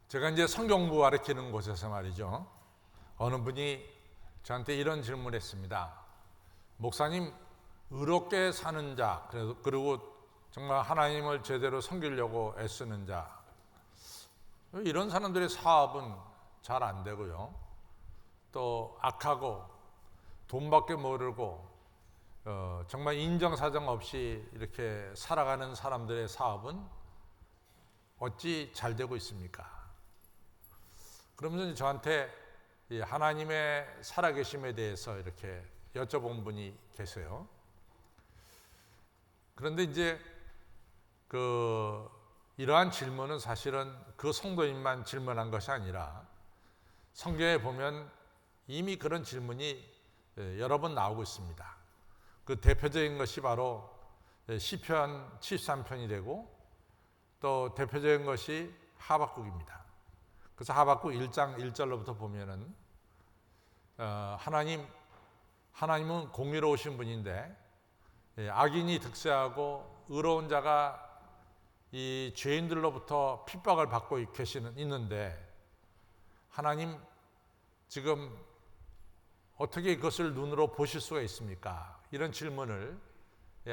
제가 이제 성경부 가르치는 곳에서 말이죠. 어느 분이 저한테 이런 질문을 했습니다. 목사님, 의롭게 사는 자, 그리고 정말 하나님을 제대로 섬기려고 애쓰는 자, 이런 사람들의 사업은 잘 안 되고요. 또 악하고 돈밖에 모르고 정말 인정사정 없이 이렇게 살아가는 사람들의 사업은 어찌 잘 되고 있습니까? 그러면서 저한테 하나님의 살아계심에 대해서 이렇게 여쭤본 분이 계세요. 그런데 이제 이러한 질문은 사실은 그 성도님만 질문한 것이 아니라 성경에 보면 이미 그런 질문이 여러 번 나오고 있습니다. 그 대표적인 것이 바로 시편 73편이 되고 또 대표적인 것이 하박국입니다. 그래서 하박국 1장 1절로부터 보면은 하나님은 공의로우신 분인데 악인이 득세하고 의로운 자가 이 죄인들로부터 핍박을 받고 있는데 하나님 지금 어떻게 그것을 눈으로 보실 수가 있습니까? 이런 질문을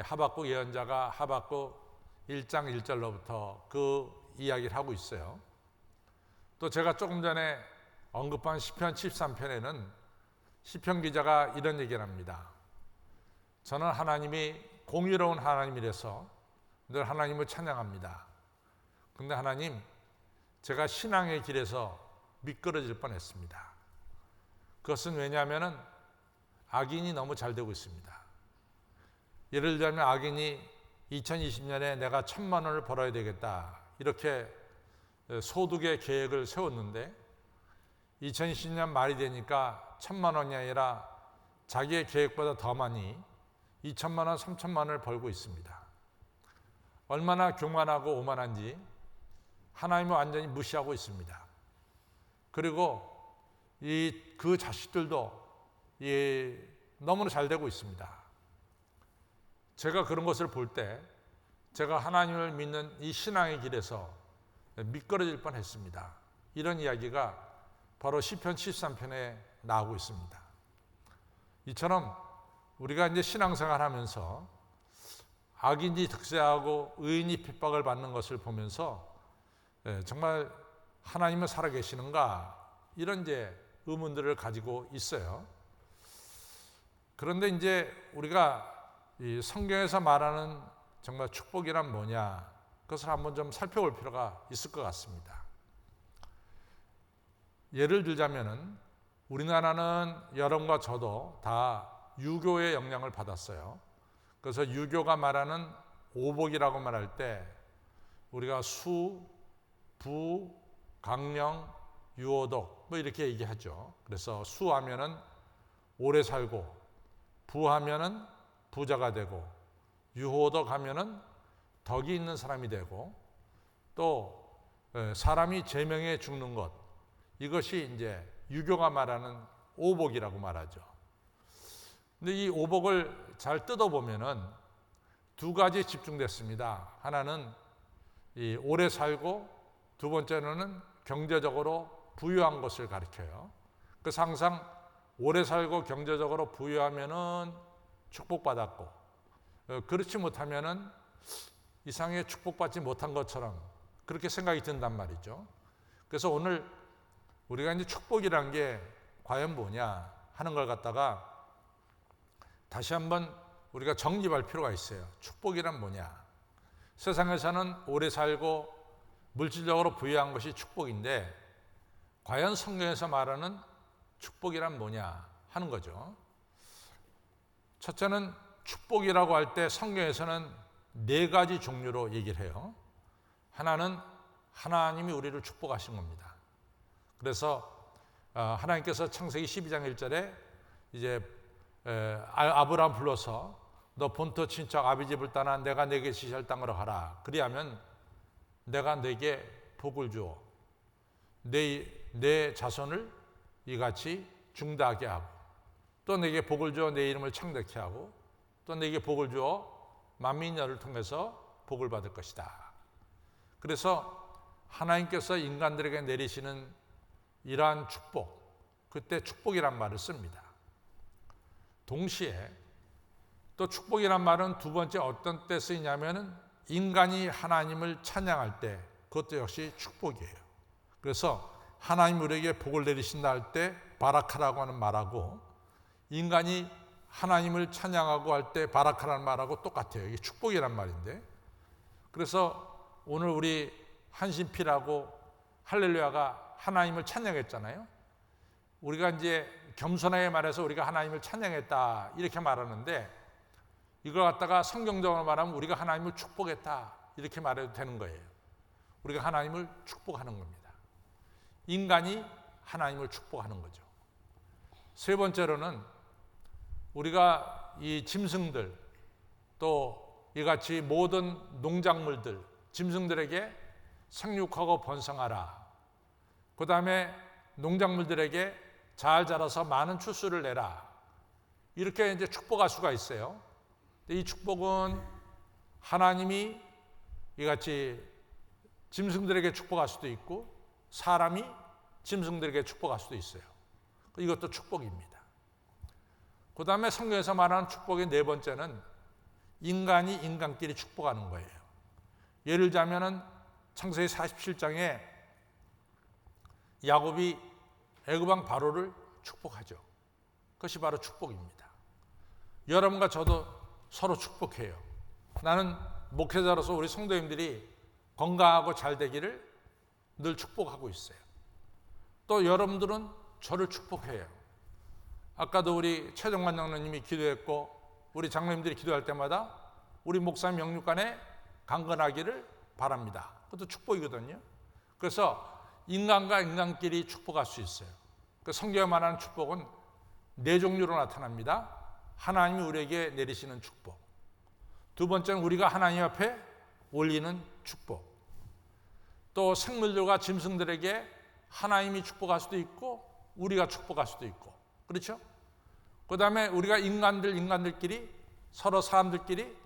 하박국 예언자가 하박국 1장 1절로부터 그 이야기를 하고 있어요. 또 제가 조금 전에 언급한 시편 73편에는 시편 기자가 이런 얘기를 합니다. 저는 하나님이 공의로운 하나님이라서 늘 하나님을 찬양합니다. 그런데 하나님, 제가 신앙의 길에서 미끄러질 뻔했습니다. 그것은 왜냐하면 악인이 너무 잘 되고 있습니다. 예를 들자면 악인이 2020년에 내가 1,000만 원을 벌어야 되겠다 이렇게 소득의 계획을 세웠는데 2020년 말이 되니까 1,000만 원이 아니라 자기의 계획보다 더 많이 2,000만 원, 3,000만 원을 벌고 있습니다. 얼마나 교만하고 오만한지 하나님을 완전히 무시하고 있습니다. 그리고 그 자식들도 너무나 잘 되고 있습니다. 제가 그런 것을 볼 때 제가 하나님을 믿는 이 신앙의 길에서 미끄러질 뻔했습니다. 이런 이야기가 바로 시편 73편에 나오고 있습니다. 이처럼 우리가 이제 신앙생활하면서 악인이 득세하고 의인이 핍박을 받는 것을 보면서 정말 하나님은 살아계시는가 이런 이제 의문들을 가지고 있어요. 그런데 이제 우리가 이 성경에서 말하는 정말 축복이란 뭐냐 그것을 한번 좀 살펴볼 필요가 있을 것 같습니다. 예를 들자면은 우리나라는 여러분과 저도 다 유교의 영향을 받았어요. 그래서 유교가 말하는 오복이라고 말할 때 우리가 수, 부, 강령, 유오독 뭐 이렇게 얘기하죠. 그래서 수하면은 오래 살고 부하면은 부자가 되고 유호독 하면은 덕이 있는 사람이 되고 또 사람이 제명에 죽는 것 이것이 이제 유교가 말하는 오복이라고 말하죠. 근데 이 오복을 잘 뜯어보면은 두 가지 집중됐습니다. 하나는 이 오래 살고 두 번째로는 경제적으로 부유한 것을 가리켜요. 그래서 항상 오래 살고 경제적으로 부유하면은 축복받았고 그렇지 못하면은 이상하게 축복받지 못한 것처럼 그렇게 생각이 든단 말이죠. 그래서 오늘 우리가 이제 축복이란 게 과연 뭐냐 하는 걸 갖다가 다시 한번 우리가 정립할 필요가 있어요. 축복이란 뭐냐? 세상에서는 오래 살고 물질적으로 부유한 것이 축복인데 과연 성경에서 말하는 축복이란 뭐냐 하는 거죠. 첫째는 축복이라고 할 때 성경에서는 네 가지 종류로 얘기를 해요. 하나는 하나님이 우리를 축복하신 겁니다. 그래서 하나님께서 창세기 12장 1절에 이제 아브라함 불러서 너 본토 친척 아비 집을 떠나 내가 내게 지시할 땅으로 가라. 그리하면 내가 내게 복을 주어 내 자손을 이같이 중다하게 하고 또 내게 복을 주어 내 이름을 창대케 하고 또 내게 복을 주어 만민 너를 통해서 복을 받을 것이다. 그래서 하나님께서 인간들에게 내리시는 이러한 축복, 그때 축복이란 말을 씁니다. 동시에 또 축복이란 말은 두 번째 어떤 때 쓰이냐면은 인간이 하나님을 찬양할 때 그것도 역시 축복이에요. 그래서 하나님 우리에게 복을 내리신다 할 때 바라카라고 하는 말하고, 인간이 하나님을 찬양하고 할 때 바라카라는 말하고 똑같아요. 이게 축복이란 말인데, 그래서 오늘 우리 한신필하고 할렐루야가 하나님을 찬양했잖아요. 우리가 이제 겸손하게 말해서 우리가 하나님을 찬양했다 이렇게 말하는데, 이걸 갖다가 성경적으로 말하면 우리가 하나님을 축복했다 이렇게 말해도 되는 거예요. 우리가 하나님을 축복하는 겁니다. 인간이 하나님을 축복하는 거죠. 세 번째로는 우리가 이 짐승들, 또 이같이 모든 농작물들, 짐승들에게 생육하고 번성하라. 그 다음에 농작물들에게 잘 자라서 많은 추수를 내라. 이렇게 이제 축복할 수가 있어요. 이 축복은 하나님이 이같이 짐승들에게 축복할 수도 있고, 사람이 짐승들에게 축복할 수도 있어요. 이것도 축복입니다. 그 다음에 성경에서 말하는 축복의 네 번째는 인간이 인간끼리 축복하는 거예요. 예를 들자면은 창세기 47장에 야곱이 애굽 왕 바로를 축복하죠. 그것이 바로 축복입니다. 여러분과 저도 서로 축복해요. 나는 목회자로서 우리 성도님들이 건강하고 잘 되기를 늘 축복하고 있어요. 또 여러분들은 저를 축복해요. 아까도 우리 최정관 장로님이 기도했고, 우리 장로님들이 기도할 때마다 우리 목사님 영육간에 강건하기를 바랍니다. 그것도 축복이거든요. 그래서 인간과 인간끼리 축복할 수 있어요. 성경에 말하는 축복은 네 종류로 나타납니다. 하나님이 우리에게 내리시는 축복. 두 번째는 우리가 하나님 앞에 올리는 축복. 또 생물들과 짐승들에게 하나님이 축복할 수도 있고 우리가 축복할 수도 있고, 그렇죠? 그 다음에 우리가 인간들끼리 서로 사람들끼리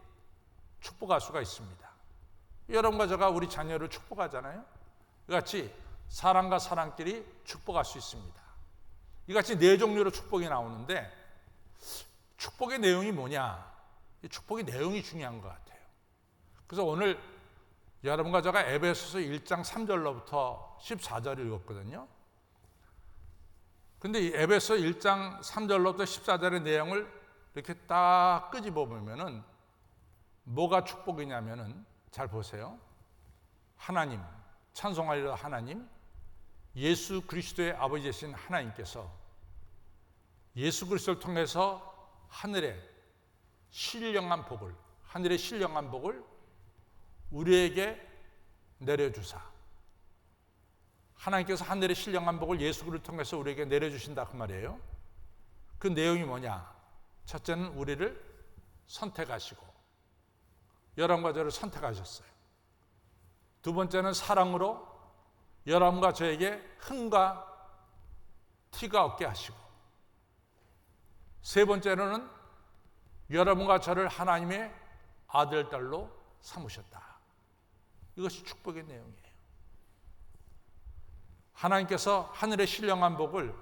축복할 수가 있습니다. 여러분과 제가 우리 자녀를 축복하잖아요. 이같이 사람과 사람끼리 축복할 수 있습니다. 이같이 네 종류로 축복이 나오는데, 축복의 내용이 뭐냐? 이 축복의 내용이 중요한 것 같아요. 그래서 오늘 여러분과 제가 에베소서 1장 3절로부터 14절 읽었거든요. 근데 이 에베소 1장 3절로부터 14절의 내용을 이렇게 딱 끄집어 보면은 뭐가 축복이냐면은, 잘 보세요. 하나님, 찬송하리라 하나님, 예수 그리스도의 아버지 되신 하나님께서 예수 그리스도를 통해서 하늘의 신령한 복을 우리에게 내려주사, 하나님께서 하늘의 신령한 복을 예수 그리스도를 통해서 우리에게 내려주신다 그 말이에요. 그 내용이 뭐냐? 첫째는 우리를 선택하시고, 여러분과 저를 선택하셨어요. 두 번째는 사랑으로 여러분과 저에게 흥과 티가 없게 하시고, 세 번째로는 여러분과 저를 하나님의 아들, 딸로 삼으셨다. 이것이 축복의 내용이에요. 하나님께서 하늘의 신령한 복을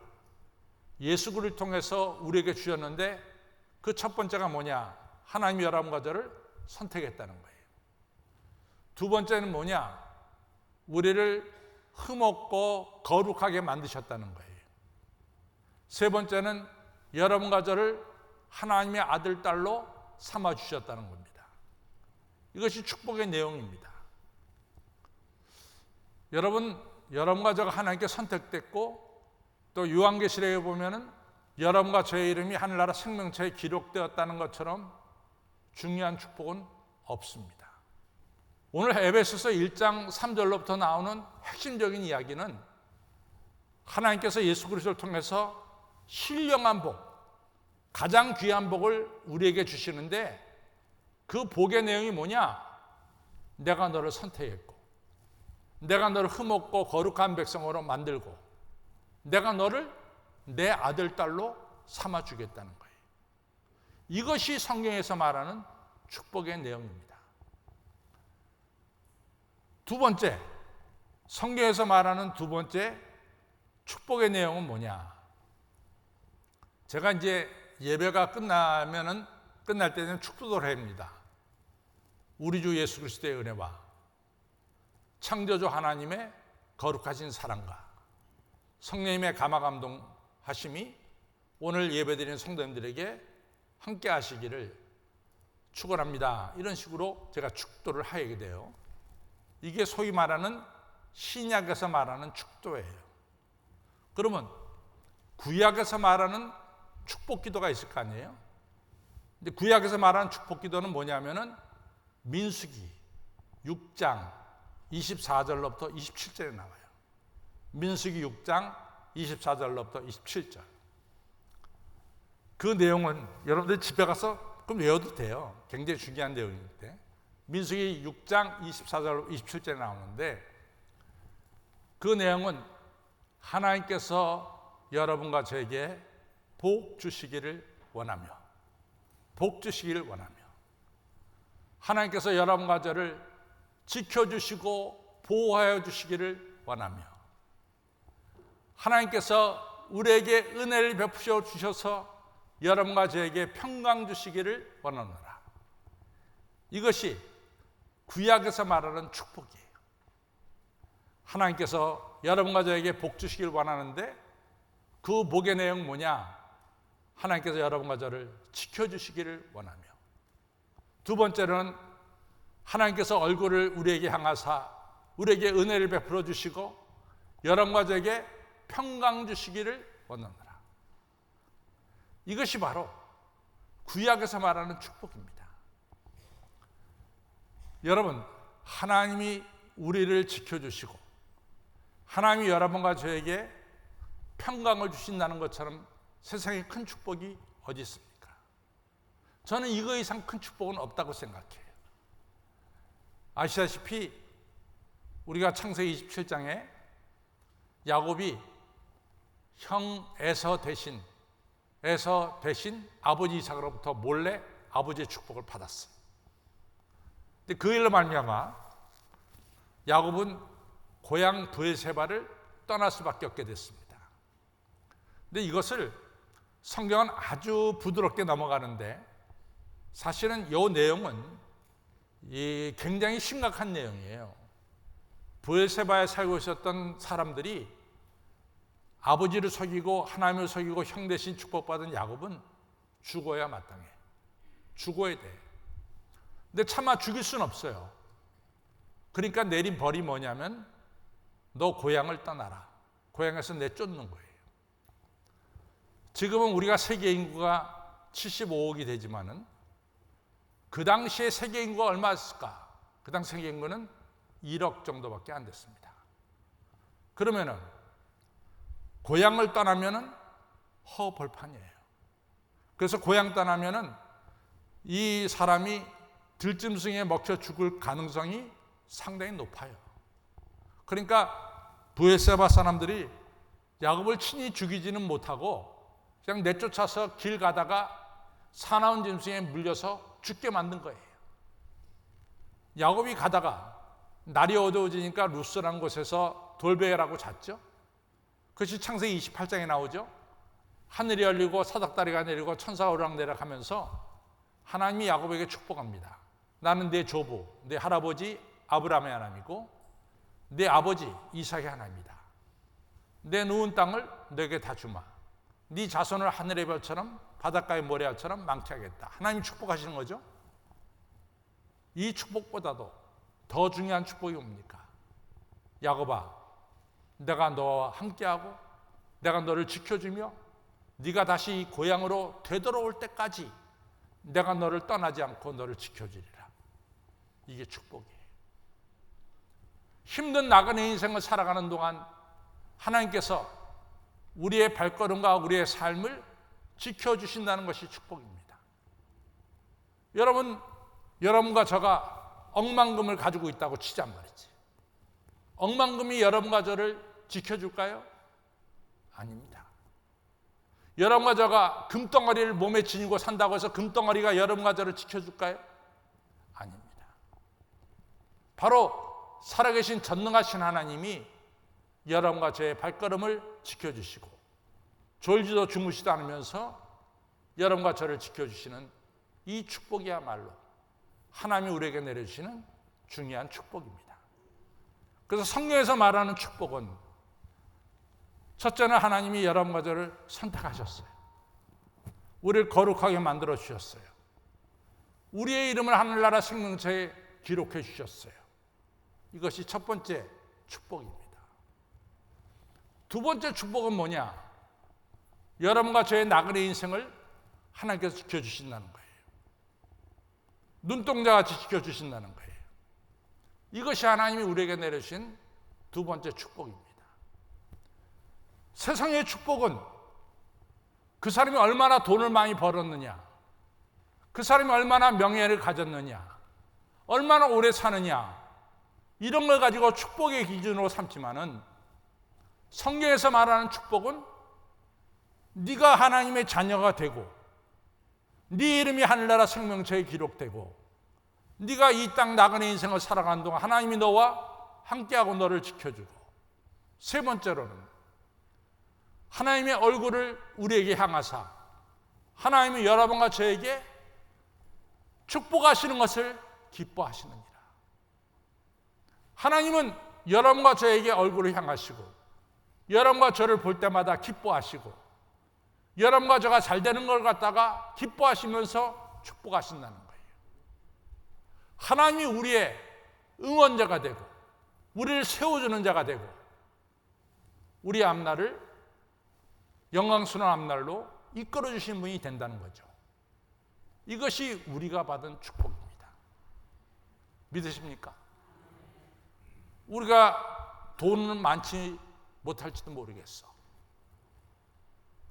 예수 그리스도를 통해서 우리에게 주셨는데, 그 첫 번째가 뭐냐? 하나님이 여러분과 저를 선택했다는 거예요. 두 번째는 뭐냐? 우리를 흠없고 거룩하게 만드셨다는 거예요. 세 번째는 여러분과 저를 하나님의 아들, 딸로 삼아주셨다는 겁니다. 이것이 축복의 내용입니다. 여러분과 저가 하나님께 선택됐고, 또 요한계시록에 보면은 여러분과 저의 이름이 하늘나라 생명冊에 기록되었다는 것처럼 중요한 축복은 없습니다. 오늘 에베소서 1장 3절로부터 나오는 핵심적인 이야기는 하나님께서 예수 그리스도를 통해서 신령한 복, 가장 귀한 복을 우리에게 주시는데, 그 복의 내용이 뭐냐? 내가 너를 선택했고, 내가 너를 흠없고 거룩한 백성으로 만들고, 내가 너를 내 아들, 딸로 삼아주겠다는 거예요. 이것이 성경에서 말하는 축복의 내용입니다. 두 번째, 성경에서 말하는 두 번째 축복의 내용은 뭐냐? 제가 이제 예배가 끝날 때는 축도를 합니다. 우리 주 예수 그리스도의 은혜와 창조주 하나님의 거룩하신 사랑과 성령님의 감화감동하심이 오늘 예배드리는 성도님들에게 함께 하시기를 축원합니다. 이런 식으로 제가 축도를 하게 돼요. 이게 소위 말하는 신약에서 말하는 축도예요. 그러면 구약에서 말하는 축복 기도가 있을 거 아니에요? 근데 구약에서 말하는 축복 기도는 뭐냐면은 민수기 6장 24절로부터 27절에 나와요. 민수기 6장 24절로부터 27절. 그 내용은 여러분들 집에 가서 그럼 외워도 돼요. 굉장히 중요한 내용인데. 민수기 6장 24절 27절에 나오는데 그 내용은 하나님께서 여러분과 저에게 복 주시기를 원하며 하나님께서 여러분과 저를 지켜주시고 보호하여 주시기를 원하며 하나님께서 우리에게 은혜를 베푸셔 주셔서 여러분과 저에게 평강 주시기를 원하노라. 이것이 구약에서 말하는 축복이에요. 하나님께서 여러분과 저에게 복 주시길 원하는데 그 복의 내용 뭐냐? 하나님께서 여러분과 저를 지켜주시기를 원하며 두 번째는 하나님께서 얼굴을 우리에게 향하사 우리에게 은혜를 베풀어 주시고 여러분과 저에게 평강 주시기를 원하노라. 이것이 바로 구약에서 말하는 축복입니다. 여러분, 하나님이 우리를 지켜주시고 하나님이 여러분과 저에게 평강을 주신다는 것처럼 세상에 큰 축복이 어디 있습니까? 저는 이거 이상 큰 축복은 없다고 생각해요. 아시다시피 우리가 창세기 27장에 야곱이 형 에서 대신 아버지 이삭으로부터 몰래 아버지의 축복을 받았어요. 근데 그 일로 말미암아 야곱은 고향 브에세바를 떠날 수밖에 없게 됐습니다. 근데 이것을 성경은 아주 부드럽게 넘어가는데 사실은 이 내용은 굉장히 심각한 내용이에요. 브에세바에 살고 있었던 사람들이 아버지를 속이고 하나님을 속이고 형 대신 축복받은 야곱은 죽어야 마땅해. 죽어야 돼. 근데 차마 죽일 수는 없어요. 그러니까 내린 벌이 뭐냐면 너 고향을 떠나라. 고향에서 내쫓는 거예요. 지금은 우리가 세계 인구가 75억이 되지만은 그 당시에 세계 인구가 얼마였을까? 그 당시 세계 인구는 1억 정도밖에 안 됐습니다. 그러면은 고향을 떠나면은 허벌판이에요. 그래서 고향 떠나면은 이 사람이 들짐승에 먹혀 죽을 가능성이 상당히 높아요. 그러니까 브에세바 사람들이 야곱을 친히 죽이지는 못하고 그냥 내쫓아서 길 가다가 사나운 짐승에 물려서 죽게 만든 거예요. 야곱이 가다가 날이 어두워지니까 루스라는 곳에서 돌베개라고 잤죠. 그것이 창세기 28장에 나오죠. 하늘이 열리고 사닥다리가 내리고 천사가 오르락내리락 하면서 하나님이 야곱에게 축복합니다. 나는 내 조부, 내 할아버지 아브라함의 하나님이고 내 아버지 이삭의 하나님이다. 내 누운 땅을 너에게 다 주마. 네 자손을 하늘의 별처럼 바닷가의 모래알처럼 많게하겠다. 하나님이 축복하시는 거죠. 이 축복보다도 더 중요한 축복이 뭡니까? 야곱아, 내가 너와 함께하고 내가 너를 지켜주며 네가 다시 이 고향으로 되돌아올 때까지 내가 너를 떠나지 않고 너를 지켜주리라. 이게 축복이에요. 힘든 나그네 인생을 살아가는 동안 하나님께서 우리의 발걸음과 우리의 삶을 지켜주신다는 것이 축복입니다. 여러분과 저가 억만금을 가지고 있다고 치잔 말이지. 억만금이 여러분과 저를 지켜줄까요? 아닙니다. 여러분과 저가 금덩어리를 몸에 지니고 산다고 해서 금덩어리가 여러분과 저를 지켜줄까요? 아닙니다. 바로 살아계신 전능하신 하나님이 여러분과 저의 발걸음을 지켜주시고 졸지도 주무시도 않으면서 여러분과 저를 지켜주시는 이 축복이야말로 하나님이 우리에게 내려주시는 중요한 축복입니다. 그래서 성경에서 말하는 축복은 첫째는 하나님이 여러분과 저를 선택하셨어요. 우리를 거룩하게 만들어 주셨어요. 우리의 이름을 하늘나라 생명冊에 기록해 주셨어요. 이것이 첫 번째 축복입니다. 두 번째 축복은 뭐냐? 여러분과 저의 나그네 인생을 하나님께서 지켜주신다는 거예요. 눈동자같이 지켜주신다는 거예요. 이것이 하나님이 우리에게 내려주신 두 번째 축복입니다. 세상의 축복은 그 사람이 얼마나 돈을 많이 벌었느냐, 그 사람이 얼마나 명예를 가졌느냐, 얼마나 오래 사느냐, 이런 걸 가지고 축복의 기준으로 삼지만은 성경에서 말하는 축복은 네가 하나님의 자녀가 되고 네 이름이 하늘나라 생명冊에 기록되고 네가 이 땅 나그네 인생을 살아가는 동안 하나님이 너와 함께하고 너를 지켜주고, 세 번째로는 하나님의 얼굴을 우리에게 향하사 하나님이 여러분과 저에게 축복하시는 것을 기뻐하시느니라. 하나님은 여러분과 저에게 얼굴을 향하시고 여러분과 저를 볼 때마다 기뻐하시고 여러분과 저가 잘 되는 걸 갖다가 기뻐하시면서 축복하신다는 거예요. 하나님이 우리의 응원자가 되고 우리를 세워주는 자가 되고 우리 앞날을 영광스러운 앞날로 이끌어주신 분이 된다는 거죠. 이것이 우리가 받은 축복입니다. 믿으십니까? 우리가 돈은 많지 못할지도 모르겠어.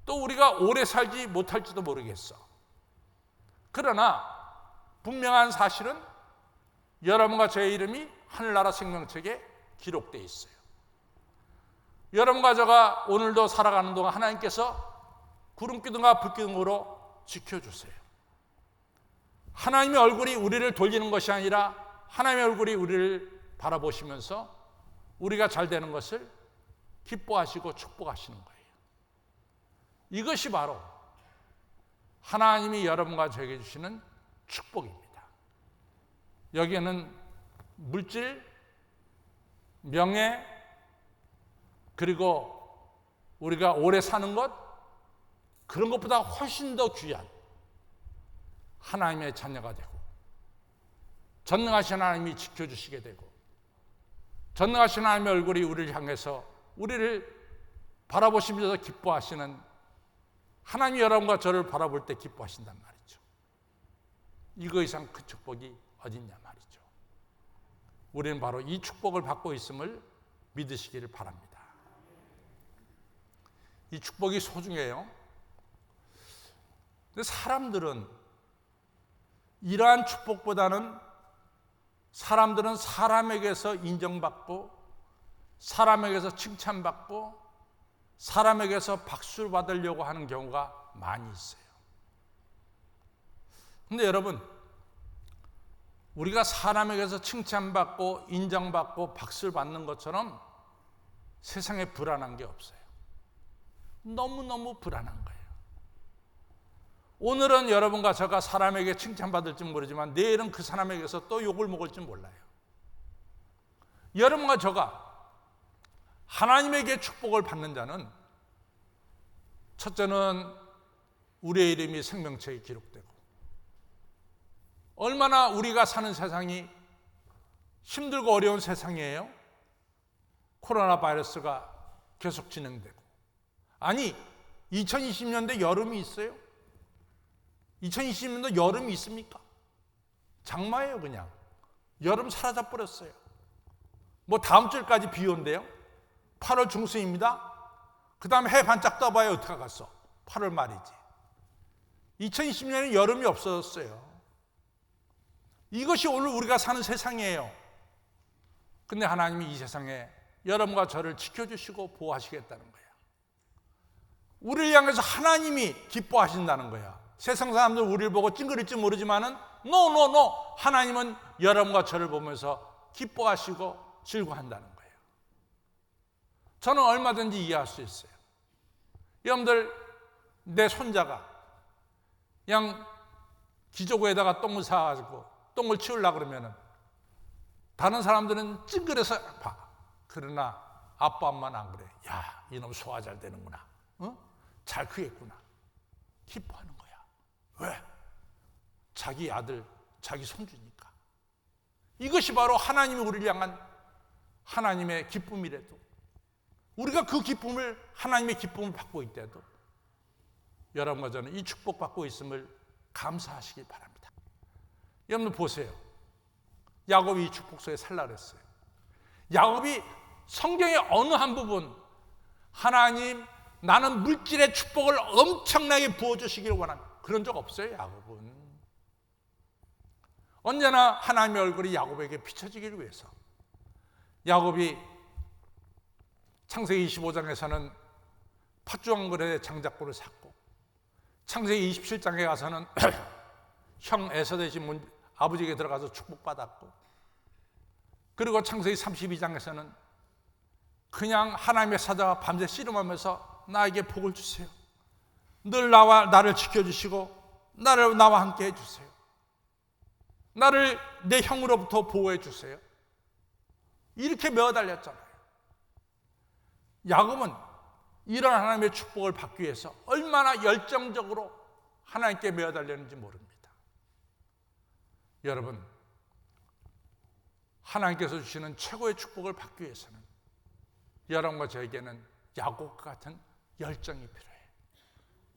또 우리가 오래 살지 못할지도 모르겠어. 그러나 분명한 사실은 여러분과 저의 이름이 하늘나라 생명책에 기록되어 있어요. 여러분과 저가 오늘도 살아가는 동안 하나님께서 구름기둥과 불기둥으로 지켜주세요. 하나님의 얼굴이 우리를 돌리는 것이 아니라 하나님의 얼굴이 우리를 바라보시면서 우리가 잘 되는 것을 기뻐하시고 축복하시는 거예요. 이것이 바로 하나님이 여러분과 저에게 주시는 축복입니다. 여기에는 물질, 명예, 그리고 우리가 오래 사는 것, 그런 것보다 훨씬 더 귀한 하나님의 자녀가 되고 전능하신 하나님이 지켜주시게 되고 전능하신 하나님의 얼굴이 우리를 향해서 우리를 바라보시면서 기뻐하시는 하나님이 여러분과 저를 바라볼 때 기뻐하신단 말이죠. 이거 이상 큰 축복이 어딨냐 말이죠. 우리는 바로 이 축복을 받고 있음을 믿으시기를 바랍니다. 이 축복이 소중해요. 근데 사람들은 이러한 축복보다는 사람들은 사람에게서 인정받고 사람에게서 칭찬받고 사람에게서 박수를 받으려고 하는 경우가 많이 있어요. 근데 여러분, 우리가 사람에게서 칭찬받고 인정받고 박수를 받는 것처럼 세상에 불안한 게 없어요. 너무너무 불안한 거예요. 오늘은 여러분과 저가 사람에게 칭찬받을지 모르지만 내일은 그 사람에게서 또 욕을 먹을지 몰라요. 여러분과 저가 하나님에게 축복을 받는 자는 첫째는 우리의 이름이 생명冊에 기록되고 얼마나 우리가 사는 세상이 힘들고 어려운 세상이에요. 코로나 바이러스가 계속 진행되고 아니 2020년대 여름이 있어요? 2020년도 여름이 있습니까? 장마예요. 그냥 여름 사라져 버렸어요. 뭐 다음 주까지 비 온대요. 8월 중순입니다. 그 다음에 해 반짝 떠봐야 어떡하겠어. 8월 말이지. 2020년에는 여름이 없어졌어요. 이것이 오늘 우리가 사는 세상이에요. 근데 하나님이 이 세상에 여러분과 저를 지켜주시고 보호하시겠다는 거야. 우리를 향해서 하나님이 기뻐하신다는 거야. 세상 사람들 우리를 보고 찡그릴지 모르지만은 No. 하나님은 여러분과 저를 보면서 기뻐하시고 즐거워한다는 거예요. 저는 얼마든지 이해할 수 있어요. 여러분들, 내 손자가 그냥 기저귀에다가 똥을 싸가지고 똥을 치우려고 그러면은 다른 사람들은 찡그려서 봐. 그러나 아빠 엄마는 안 그래. 야, 이놈 소화 잘 되는구나. 잘 크겠구나. 기뻐하는 거야. 왜? 자기 아들, 자기 손주니까. 이것이 바로 하나님이 우리를 향한 하나님의 기쁨이래도, 우리가 그 기쁨을, 하나님의 기쁨을 받고 있대도 여러분과 저는 이 축복받고 있음을 감사하시길 바랍니다. 여러분 보세요. 야곱이 이 축복 속에 살라 그랬어요. 야곱이 성경의 어느 한 부분, 하나님 나는 물질의 축복을 엄청나게 부어주시기를 원합니다, 그런 적 없어요. 야곱은 언제나 하나님의 얼굴이 야곱에게 비춰지기를 위해서, 야곱이 창세기 25장에서는 팥주왕거래 장작고를 샀고, 창세기 27장에 가서는 형 에서 대신 아버지에게 들어가서 축복받았고, 그리고 창세기 32장에서는 그냥 하나님의 사자가 밤새 씨름하면서 나에게 복을 주세요, 늘 나를 지켜주시고 나와 함께 해주세요, 나를 내 형으로부터 보호해 주세요, 이렇게 매어달렸잖아요. 야곱은 이런 하나님의 축복을 받기 위해서 얼마나 열정적으로 하나님께 매어달렸는지 모릅니다. 여러분, 하나님께서 주시는 최고의 축복을 받기 위해서는 여러분과 저에게는 야곱과 같은 열정이 필요해요.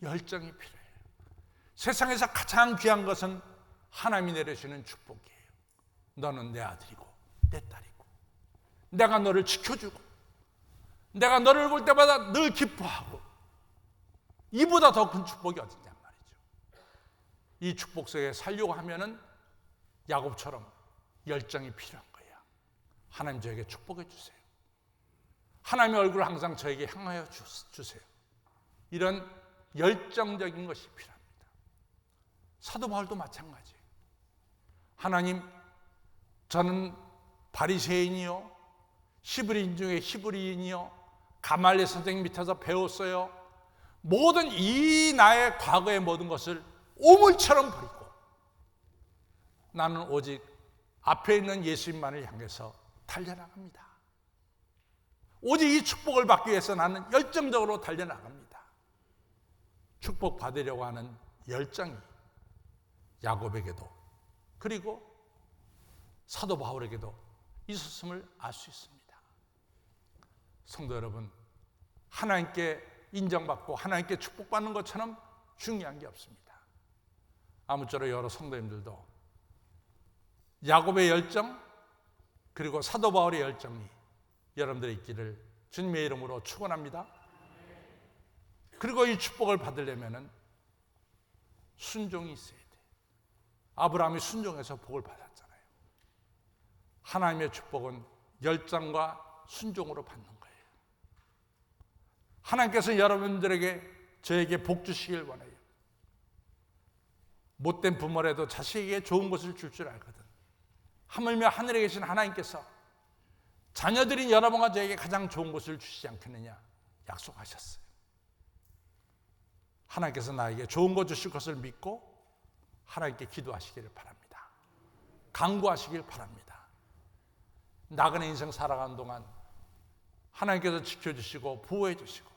열정이 필요해요. 세상에서 가장 귀한 것은 하나님이 내려주시는 축복이에요. 너는 내 아들이고 내 딸이고 내가 너를 지켜주고 내가 너를 볼 때마다 늘 기뻐하고, 이보다 더 큰 축복이 어딨냔 말이죠. 이 축복 속에 살려고 하면은 야곱처럼 열정이 필요한 거예요. 하나님 저에게 축복해 주세요. 하나님의 얼굴을 항상 저에게 향하여 주세요. 이런 열정적인 것이 필요합니다. 사도 바울도 마찬가지예요. 하나님, 저는 바리새인이요, 히브리인 중에 히브리인이요, 가말리엘 선생님 밑에서 배웠어요. 모든 이 나의 과거의 모든 것을 오물처럼 버리고 나는 오직 앞에 있는 예수님만을 향해서 달려나갑니다. 오직 이 축복을 받기 위해서 나는 열정적으로 달려나갑니다. 축복 받으려고 하는 열정이 야곱에게도 그리고 사도 바울에게도 있었음을 알 수 있습니다. 성도 여러분, 하나님께 인정받고 하나님께 축복받는 것처럼 중요한 게 없습니다. 아무쪼록 여러 성도님들도 야곱의 열정 그리고 사도 바울의 열정이 여러분들의 있기를 주님의 이름으로 축원합니다. 그리고 이 축복을 받으려면 순종이 있어야 돼요. 아브라함이 순종해서 복을 받았잖아요. 하나님의 축복은 열정과 순종으로 받는 거예요. 하나님께서 여러분들에게, 저에게 복 주시길 원해요. 못된 부모라도 자식에게 좋은 것을 줄 알거든. 하물며 하늘에 계신 하나님께서 자녀들인 여러분과 저에게 가장 좋은 것을 주시지 않겠느냐 약속하셨어요. 하나님께서 나에게 좋은 것 주실 것을 믿고 하나님께 기도하시기를 바랍니다. 간구하시길 바랍니다. 나그네 인생 살아가는 동안 하나님께서 지켜주시고 보호해 주시고,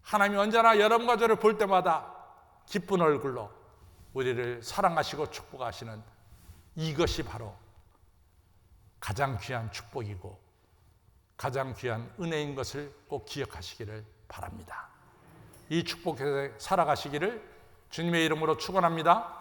하나님이 언제나 여러분과 저를 볼 때마다 기쁜 얼굴로 우리를 사랑하시고 축복하시는 이것이 바로 가장 귀한 축복이고 가장 귀한 은혜인 것을 꼭 기억하시기를 바랍니다. 이 축복에 살아가시기를 주님의 이름으로 축원합니다.